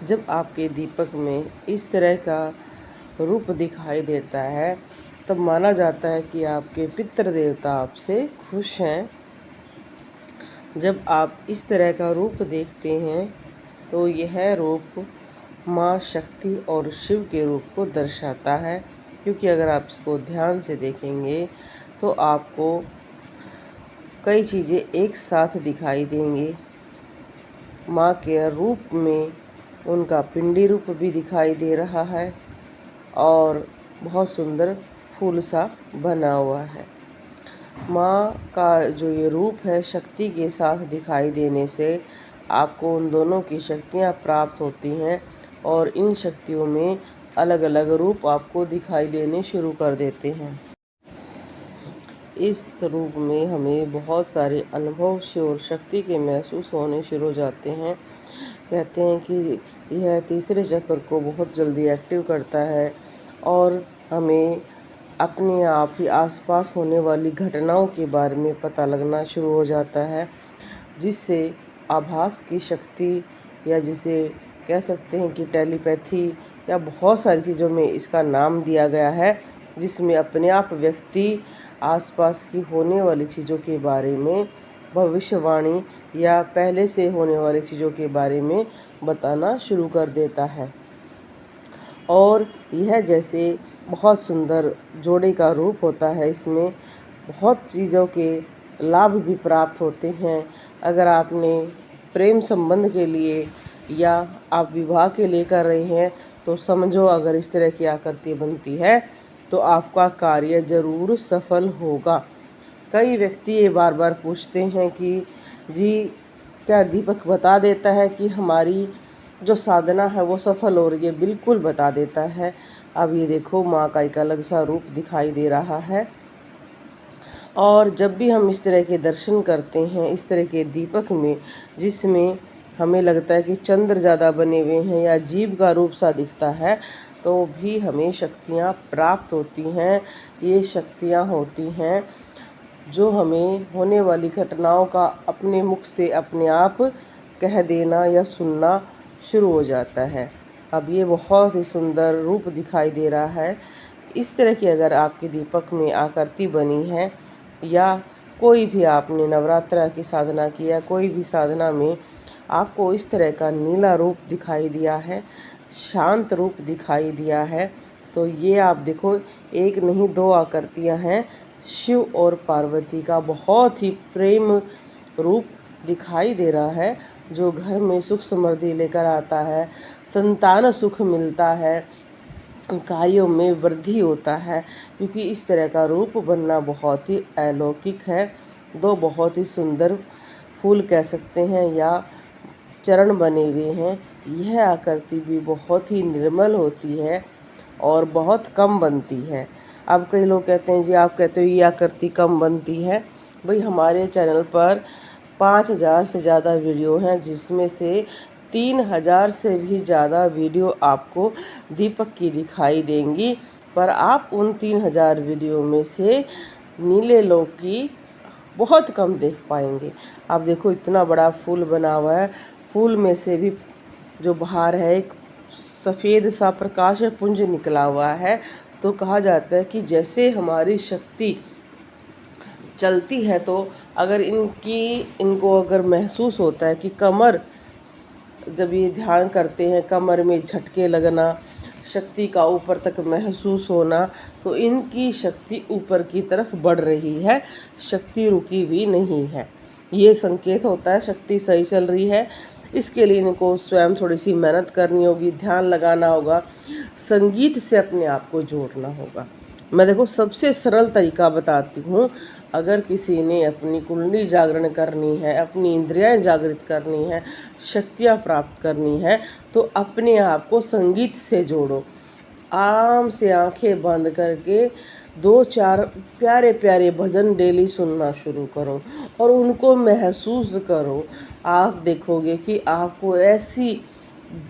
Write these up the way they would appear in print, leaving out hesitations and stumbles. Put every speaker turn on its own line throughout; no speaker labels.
जब आपके दीपक में इस तरह का रूप दिखाई देता है तब माना जाता है कि आपके पितृ देवता आपसे खुश हैं। जब आप इस तरह का रूप देखते हैं तो यह रूप माँ शक्ति और शिव के रूप को दर्शाता है, क्योंकि अगर आप इसको ध्यान से देखेंगे तो आपको कई चीज़ें एक साथ दिखाई देंगी। माँ के रूप में उनका पिंडी रूप भी दिखाई दे रहा है और बहुत सुंदर फूल सा बना हुआ है। माँ का जो ये रूप है शक्ति के साथ दिखाई देने से आपको उन दोनों की शक्तियाँ प्राप्त होती हैं और इन शक्तियों में अलग अलग रूप आपको दिखाई देने शुरू कर देते हैं। इस रूप में हमें बहुत सारे अनुभव से और शक्ति के महसूस होने शुरू हो जाते हैं। कहते हैं कि यह तीसरे चक्र को बहुत जल्दी एक्टिव करता है और हमें अपने आप ही आसपास होने वाली घटनाओं के बारे में पता लगना शुरू हो जाता है, जिससे आभास की शक्ति या जिसे कह सकते हैं कि टेलीपैथी या बहुत सारी चीज़ों में इसका नाम दिया गया है, जिसमें अपने आप व्यक्ति आसपास की होने वाली चीज़ों के बारे में भविष्यवाणी या पहले से होने वाली चीज़ों के बारे में बताना शुरू कर देता है। और यह जैसे बहुत सुंदर जोड़े का रूप होता है, इसमें बहुत चीज़ों के लाभ भी प्राप्त होते हैं। अगर आपने प्रेम संबंध के लिए या आप विवाह के लिए कर रहे हैं तो समझो, अगर इस तरह की आकृति बनती है तो आपका कार्य ज़रूर सफल होगा। कई व्यक्ति ये बार बार पूछते हैं कि जी क्या दीपक बता देता है कि हमारी जो साधना है वो सफल हो रही है? बिल्कुल बता देता है। अब ये देखो, माँ का एक अलग सा रूप दिखाई दे रहा है। और जब भी हम इस तरह के दर्शन करते हैं इस तरह के दीपक में, जिसमें हमें लगता है कि चंद्र ज़्यादा बने हुए हैं या जीव का रूप सा दिखता है, तो भी हमें शक्तियाँ प्राप्त होती हैं। ये शक्तियाँ होती हैं जो हमें होने वाली घटनाओं का अपने मुख से अपने आप कह देना या सुनना शुरू हो जाता है। अब ये बहुत ही सुंदर रूप दिखाई दे रहा है। इस तरह की अगर आपके दीपक में आकृति बनी है या कोई भी आपने नवरात्रा की साधना की या कोई भी साधना में आपको इस तरह का नीला रूप दिखाई दिया है, शांत रूप दिखाई दिया है, तो ये आप देखो, एक नहीं दो आकृतियाँ हैं। शिव और पार्वती का बहुत ही प्रेम रूप दिखाई दे रहा है, जो घर में सुख समृद्धि लेकर आता है, संतान सुख मिलता है, कार्यों में वृद्धि होता है, क्योंकि इस तरह का रूप बनना बहुत ही अलौकिक है। दो बहुत ही सुंदर फूल कह सकते हैं या चरण बने हुए हैं। यह आकृति भी बहुत ही निर्मल होती है और बहुत कम बनती है। अब कई लोग कहते हैं जी आप कहते हो ये आकृति कम बनती है। भाई हमारे चैनल पर 5000 से ज़्यादा वीडियो हैं, जिसमें से 3000 से भी ज़्यादा वीडियो आपको दीपक की दिखाई देंगी, पर आप उन 3000 वीडियो में से नीले लोक की बहुत कम देख पाएंगे। आप देखो इतना बड़ा फूल बना हुआ है, फूल में से भी जो बाहर है एक सफ़ेद सा प्रकाश पुंज निकला हुआ है। तो कहा जाता है कि जैसे हमारी शक्ति चलती है, तो अगर इनको अगर महसूस होता है कि कमर, जब ये ध्यान करते हैं कमर में झटके लगना, शक्ति का ऊपर तक महसूस होना, तो इनकी शक्ति ऊपर की तरफ बढ़ रही है, शक्ति रुकी हुई नहीं है। ये संकेत होता है शक्ति सही चल रही है। इसके लिए इनको स्वयं थोड़ी सी मेहनत करनी होगी, ध्यान लगाना होगा, संगीत से अपने आप को जोड़ना होगा। मैं देखो सबसे सरल तरीका बताती हूँ। अगर किसी ने अपनी कुंडली जागरण करनी है, अपनी इंद्रियां जागृत करनी है, शक्तियाँ प्राप्त करनी है, तो अपने आप को संगीत से जोड़ो। आराम से आंखें बंद करके 2-4 प्यारे प्यारे भजन डेली सुनना शुरू करो और उनको महसूस करो। आप देखोगे कि आपको ऐसी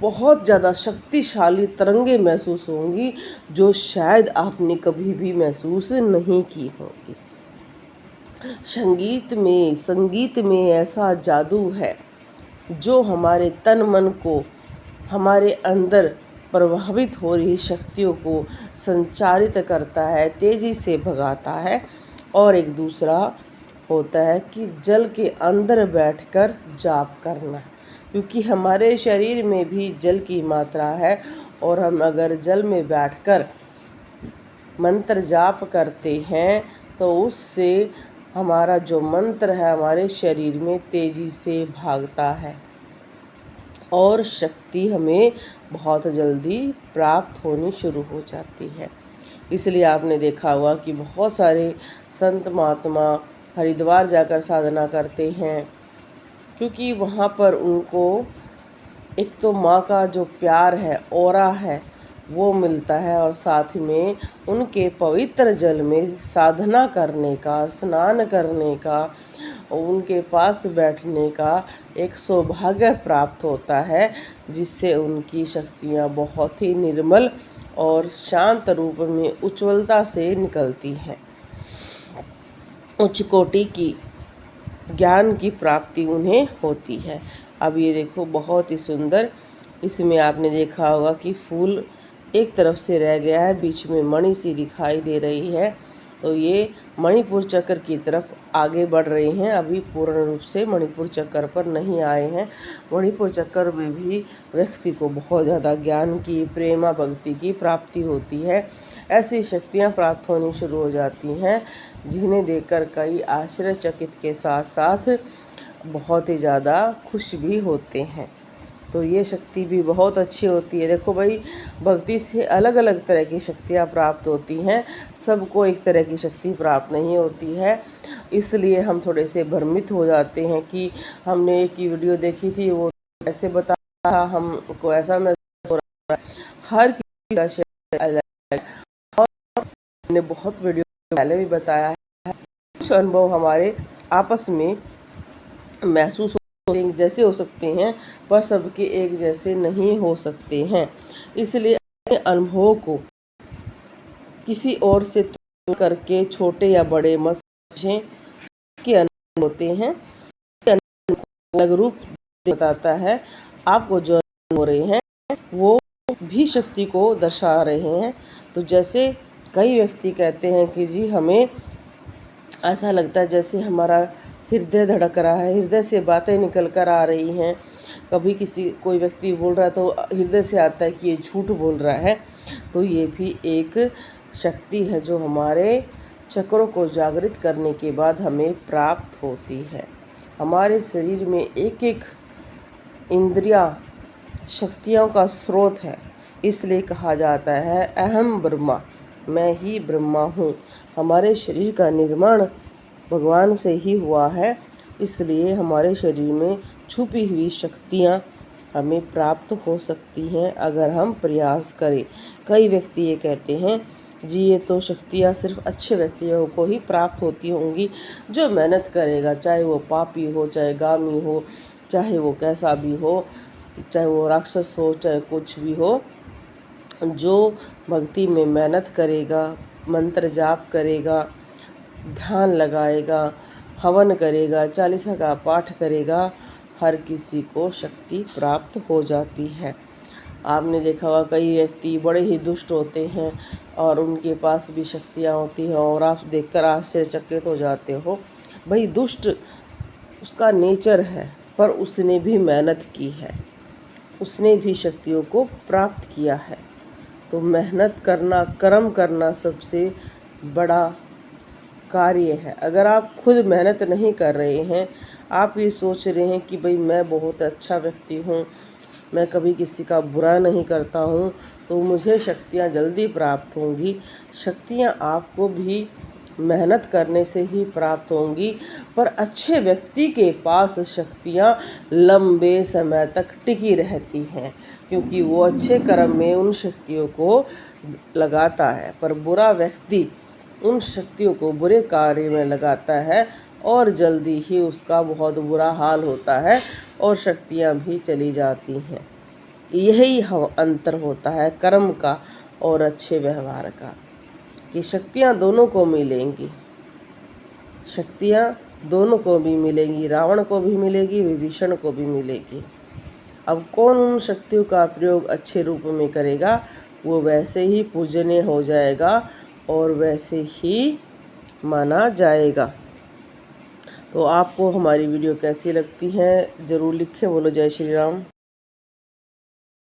बहुत ज़्यादा शक्तिशाली तरंगे महसूस होंगी जो शायद आपने कभी भी महसूस नहीं की होगी। संगीत में ऐसा जादू है जो हमारे तन मन को हमारे अंदर प्रभावित हो रही शक्तियों को संचारित करता है, तेजी से भगाता है। और एक दूसरा होता है कि जल के अंदर बैठकर जाप करना, क्योंकि हमारे शरीर में भी जल की मात्रा है और हम अगर जल में बैठकर मंत्र जाप करते हैं तो उससे हमारा जो मंत्र है हमारे शरीर में तेजी से भागता है और शक्ति हमें बहुत जल्दी प्राप्त होनी शुरू हो जाती है। इसलिए आपने देखा होगा कि बहुत सारे संत महात्मा हरिद्वार जाकर साधना करते हैं, क्योंकि वहाँ पर उनको एक तो माँ का जो प्यार है, ऑरा है, वो मिलता है और साथ में उनके पवित्र जल में साधना करने का, स्नान करने का, उनके पास बैठने का एक सौभाग्य प्राप्त होता है, जिससे उनकी शक्तियाँ बहुत ही निर्मल और शांत रूप में उज्ज्वलता से निकलती हैं। उच्च कोटि की ज्ञान की प्राप्ति उन्हें होती है। अब ये देखो बहुत ही सुंदर, इसमें आपने देखा होगा कि फूल एक तरफ से रह गया है, बीच में मणि सी दिखाई दे रही है, तो ये मणिपुर चक्र की तरफ आगे बढ़ रही हैं। अभी पूर्ण रूप से मणिपुर चक्र पर नहीं आए हैं। मणिपुर चक्र में भी व्यक्ति को बहुत ज़्यादा ज्ञान की, प्रेमा भक्ति की प्राप्ति होती है। ऐसी शक्तियाँ प्राप्त होनी शुरू हो जाती हैं जिन्हें देखकर कई आश्चर्यचकित के साथ साथ बहुत ही ज़्यादा खुश भी होते हैं। तो ये शक्ति भी बहुत अच्छी होती है। देखो भाई, भक्ति से अलग अलग तरह की शक्तियाँ प्राप्त होती हैं, सबको एक तरह की शक्ति प्राप्त नहीं होती है। इसलिए हम थोड़े से भ्रमित हो जाते हैं कि हमने एक ही वीडियो देखी थी, वो ऐसे बता रहा, हमको ऐसा महसूस हो रहा है। हर किसी का शरीर अलग है और हमने बहुत वीडियो पहले भी बताया है, कुछ अनुभव हमारे आपस में महसूस एक जैसे हो सकते हैं, पर सबके एक जैसे नहीं हो सकते हैं। इसलिए अपने अनुभवों को किसी और से तुलना करके छोटे या बड़े मत समझें। इसके अनुभव होते हैं, अलग रूप बताता है। आपको जो अनुभव हो रहे हैं वो भी शक्ति को दर्शा रहे हैं। तो जैसे कई व्यक्ति कहते हैं कि जी हमें ऐसा लगता है जैसे हमारा हृदय धड़क रहा है, हृदय से बातें निकल कर आ रही हैं। कभी कोई व्यक्ति बोल रहा है तो हृदय से आता है कि ये झूठ बोल रहा है। तो ये भी एक शक्ति है जो हमारे चक्रों को जागृत करने के बाद हमें प्राप्त होती है। हमारे शरीर में एक एक इंद्रियां शक्तियों का स्रोत है, इसलिए कहा जाता है अहम ब्रह्मा, मैं ही ब्रह्मा हूँ। हमारे शरीर का निर्माण भगवान से ही हुआ है, इसलिए हमारे शरीर में छुपी हुई शक्तियाँ हमें प्राप्त हो सकती हैं अगर हम प्रयास करें। कई व्यक्ति ये कहते हैं जी ये तो शक्तियाँ सिर्फ अच्छे व्यक्तियों को ही प्राप्त होती होंगी, जो मेहनत करेगा, चाहे वो पापी हो, चाहे गामी हो, चाहे वो कैसा भी हो, चाहे वो राक्षस हो, चाहे कुछ भी हो, जो भक्ति में मेहनत करेगा, मंत्र जाप करेगा, ध्यान लगाएगा, हवन करेगा, चालीसा का पाठ करेगा, हर किसी को शक्ति प्राप्त हो जाती है। आपने देखा होगा कई व्यक्ति बड़े ही दुष्ट होते हैं और उनके पास भी शक्तियाँ होती हैं और आप देखकर आश्चर्यचकित हो जाते हो। भाई दुष्ट उसका नेचर है, पर उसने भी मेहनत की है, उसने भी शक्तियों को प्राप्त किया है। तो मेहनत करना, कर्म करना सबसे बड़ा कार्य है। अगर आप खुद मेहनत नहीं कर रहे हैं, आप ये सोच रहे हैं कि भाई मैं बहुत अच्छा व्यक्ति हूँ, मैं कभी किसी का बुरा नहीं करता हूँ, तो मुझे शक्तियाँ जल्दी प्राप्त होंगी। शक्तियाँ आपको भी मेहनत करने से ही प्राप्त होंगी, पर अच्छे व्यक्ति के पास शक्तियाँ लंबे समय तक टिकी रहती हैं, क्योंकि वो अच्छे कर्म में उन शक्तियों को लगाता है। पर बुरा व्यक्ति उन शक्तियों को बुरे कार्य में लगाता है और जल्दी ही उसका बहुत बुरा हाल होता है और शक्तियाँ भी चली जाती हैं। यही अंतर होता है कर्म का और अच्छे व्यवहार का, कि शक्तियाँ दोनों को मिलेंगी, शक्तियाँ दोनों को भी मिलेंगी, रावण को भी मिलेगी, विभीषण को भी मिलेगी। अब कौन उन शक्तियों का प्रयोग अच्छे रूप में करेगा, वो वैसे ही पूजनीय हो जाएगा और वैसे ही माना जाएगा। तो आपको हमारी वीडियो कैसी लगती है ज़रूर लिखें। बोलो जय श्री राम।